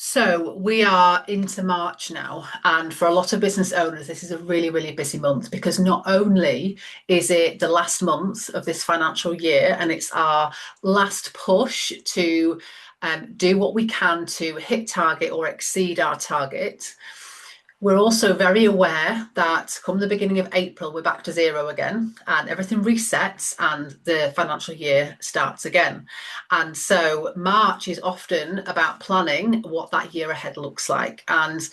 So we are into March now, and for a lot of business owners, this is a really, really busy month because not only is it the last month of this financial year and it's our last push to do what we can to hit target or exceed our target. We're also very aware that come the beginning of April, we're back to zero again and everything resets and the financial year starts again. And so March is often about planning what that year ahead looks like. And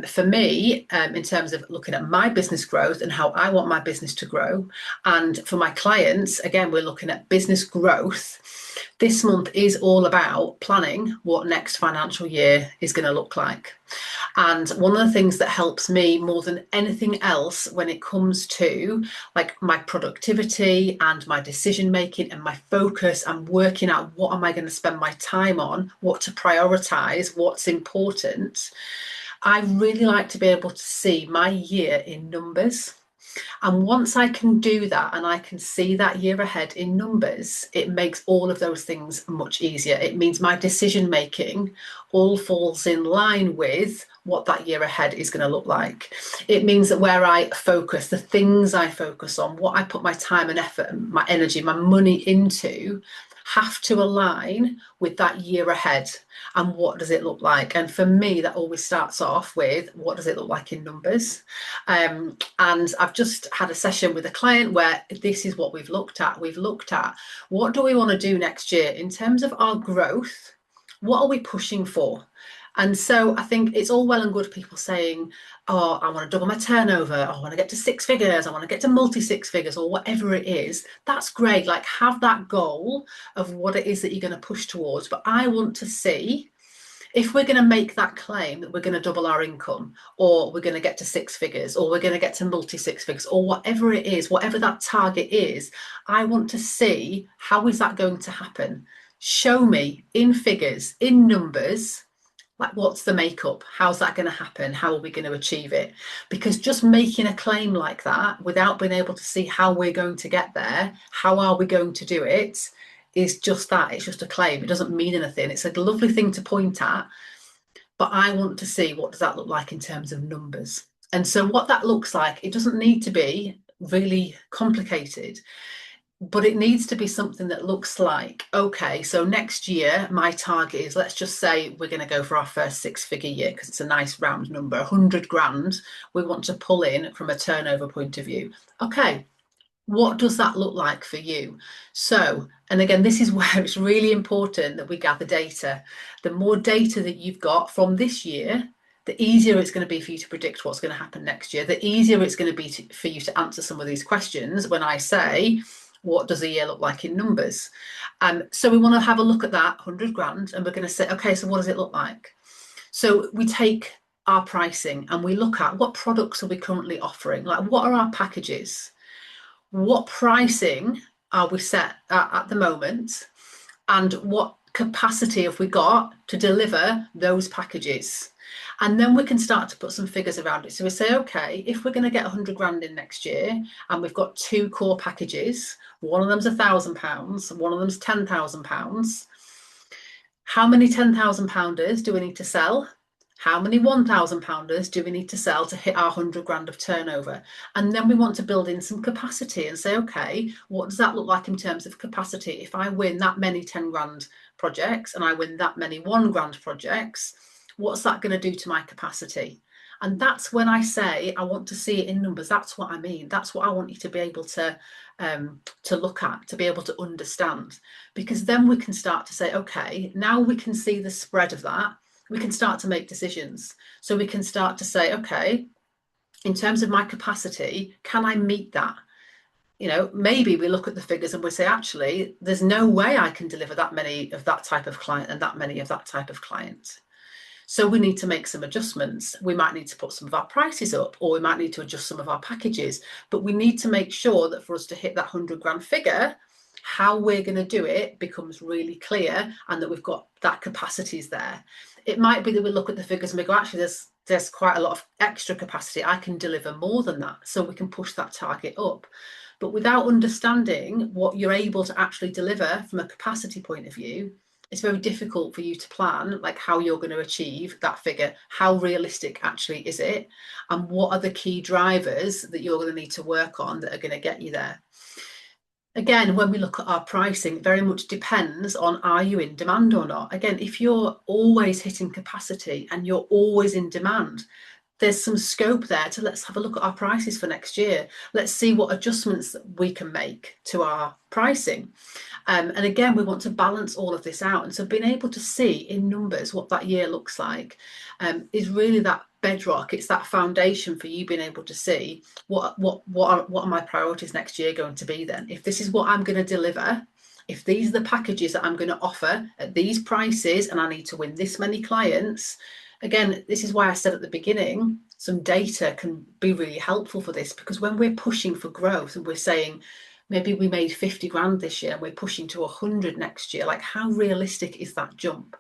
for me, in terms of looking at my business growth and how I want my business to grow, and for my clients, again, we're looking at business growth. This month is all about planning what next financial year is going to look like. And one of the things that helps me more than anything else when it comes to like my productivity and my decision making and my focus and working out what am I going to spend my time on, what to prioritize, what's important. I really like to be able to see my year in numbers. And once I can do that and I can see that year ahead in numbers, it makes all of those things much easier. It means my decision making all falls in line with what that year ahead is going to look like. It means that where I focus, the things I focus on, what I put my time and effort and my energy, my money into, have to align with that year ahead. And what does it look like? And for me, that always starts off with what does it look like in numbers? And I've just had a session with a client where this is what we've looked at. We've looked at what do we want to do next year in terms of our growth? What are we pushing for? And so I think it's all well and good people saying, oh, I want to double my turnover, I want to get to six figures, I want to get to multi six figures, or whatever it is. That's great. Like, have that goal of what it is that you're going to push towards. But I want to see if we're going to make that claim that we're going to double our income, or we're going to get to six figures, or we're going to get to multi six figures, or whatever it is, whatever that target is. I want to see, how is that going to happen? Show me in figures, in numbers, like what's the makeup? How's that going to happen? How are we going to achieve it? Because just making a claim like that without being able to see how we're going to get there, how are we going to do it, is just that. It's just a claim. It doesn't mean anything. It's a lovely thing to point at, but I want to see what does that look like in terms of numbers. And so what that looks like, it doesn't need to be really complicated, but it needs to be something that looks like, okay, so next year my target is, let's just say we're going to go for our first six-figure year because it's a nice round number, 100 grand we want to pull in from a turnover point of view. Okay, what does that look like for you? So, and again, this is where it's really important that we gather data. The more data that you've got from this year, the easier it's going to be for you to predict what's going to happen next year. The easier it's going to be for you to answer some of these questions when I say, what does a year look like in numbers? So we want to have a look at that 100 grand and we're going to say, okay, so what does it look like? So we take our pricing and we look at what products are we currently offering? Like, what are our packages? What pricing are we set at the moment? And what capacity have we got to deliver those packages? And then we can start to put some figures around it. So we say, okay, if we're going to get 100 grand in next year and we've got two core packages, one of them's £1,000, one of them's £10,000. How many £10,000 do we need to sell? How many £1,000 do we need to sell to hit our 100 grand of turnover? And then we want to build in some capacity and say, okay, what does that look like in terms of capacity? If I win that many 10 grand projects and I win that many 1 grand projects, what's that going to do to my capacity? And that's when I say I want to see it in numbers. That's what I mean. That's what I want you to be able to look at, to be able to understand, because then we can start to say, okay, now we can see the spread of that. We can start to make decisions. So we can start to say, okay, in terms of my capacity, can I meet that? You know, maybe we look at the figures and we say, actually, there's no way I can deliver that many of that type of client and that many of that type of client. So we need to make some adjustments. We might need to put some of our prices up, or we might need to adjust some of our packages. But we need to make sure that for us to hit that 100 grand figure, how we're going to do it becomes really clear and that we've got that capacities there. It might be that we look at the figures and we go, actually, there's quite a lot of extra capacity. I can deliver more than that. So we can push that target up. But without understanding what you're able to actually deliver from a capacity point of view, it's very difficult for you to plan like how you're going to achieve that figure. How realistic actually is it? And what are the key drivers that you're going to need to work on that are going to get you there? Again, when we look at our pricing, it very much depends on, are you in demand or not? Again, if you're always hitting capacity and you're always in demand, there's some scope there to let's have a look at our prices for next year. Let's see what adjustments we can make to our pricing. And again, we want to balance all of this out. And so being able to see in numbers what that year looks like is really that bedrock. It's that foundation for you being able to see what are my priorities next year going to be then. If this is what I'm going to deliver, if these are the packages that I'm going to offer at these prices and I need to win this many clients, again, this is why I said at the beginning, some data can be really helpful for this, because when we're pushing for growth and we're saying, maybe we made 50 grand this year and we're pushing to 100 next year, like how realistic is that jump?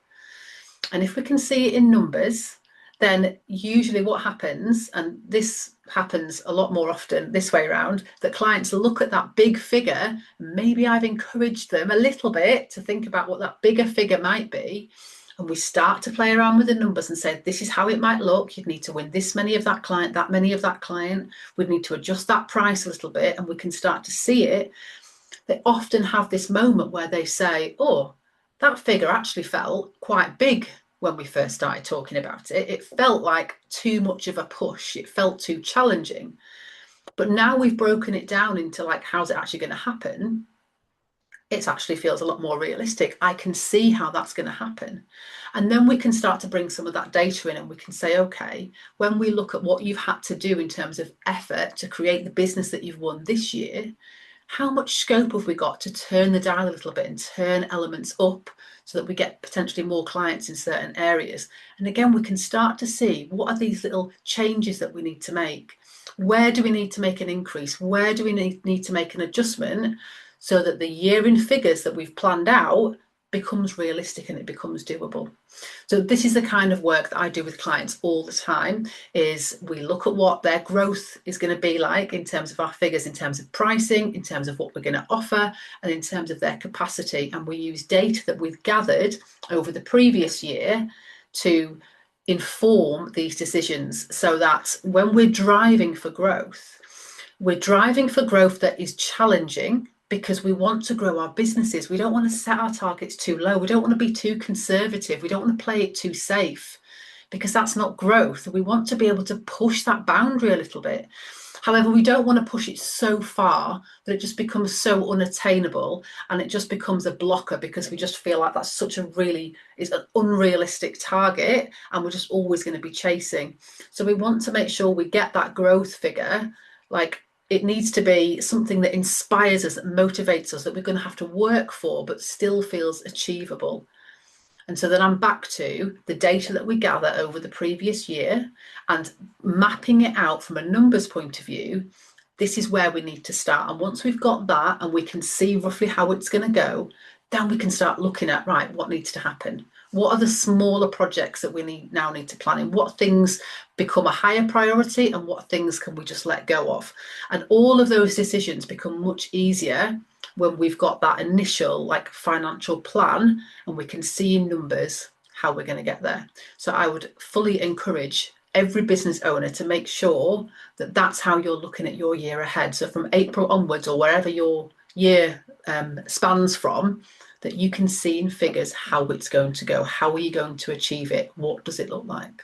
And if we can see it in numbers, then usually what happens, and this happens a lot more often this way around, that clients look at that big figure. Maybe I've encouraged them a little bit to think about what that bigger figure might be. And we start to play around with the numbers and say, this is how it might look. You'd need to win this many of that client, that many of that client. We'd need to adjust that price a little bit, and we can start to see it. They often have this moment where they say, oh, that figure actually felt quite big when we first started talking about it. It felt like too much of a push. It felt too challenging. But now we've broken it down into like, how's it actually going to happen? It actually feels a lot more realistic. I can see how that's going to happen. And then we can start to bring some of that data in, and we can say, okay, when we look at what you've had to do in terms of effort to create the business that you've won this year, how much scope have we got to turn the dial a little bit and turn elements up so that we get potentially more clients in certain areas? And again, we can start to see what are these little changes that we need to make. Where do we need to make an increase? Where do we need to make an adjustment so that the year in figures that we've planned out becomes realistic and it becomes doable? So this is the kind of work that I do with clients all the time. Is we look at what their growth is going to be like in terms of our figures, in terms of pricing, in terms of what we're going to offer, and in terms of their capacity. And we use data that we've gathered over the previous year to inform these decisions, so that when we're driving for growth that is challenging, because we want to grow our businesses. We don't want to set our targets too low. We don't want to be too conservative. We don't want to play it too safe, because that's not growth. We want to be able to push that boundary a little bit. However, we don't want to push it so far that it just becomes so unattainable and it just becomes a blocker, because we just feel like that's such a is an unrealistic target and we're just always going to be chasing. So we want to make sure we get that growth figure. Like, it needs to be something that inspires us, that motivates us, that we're going to have to work for, but still feels achievable. And so then I'm back to the data that we gather over the previous year and mapping it out from a numbers point of view. This is where we need to start. And once we've got that and we can see roughly how it's going to go, then we can start looking at, right, what needs to happen? What are the smaller projects that we now need to plan in? What things become a higher priority and what things can we just let go of? And all of those decisions become much easier when we've got that initial like financial plan and we can see in numbers how we're going to get there. So I would fully encourage every business owner to make sure that that's how you're looking at your year ahead. So from April onwards, or wherever your year spans from, that you can see in figures how it's going to go. How are you going to achieve it? What does it look like?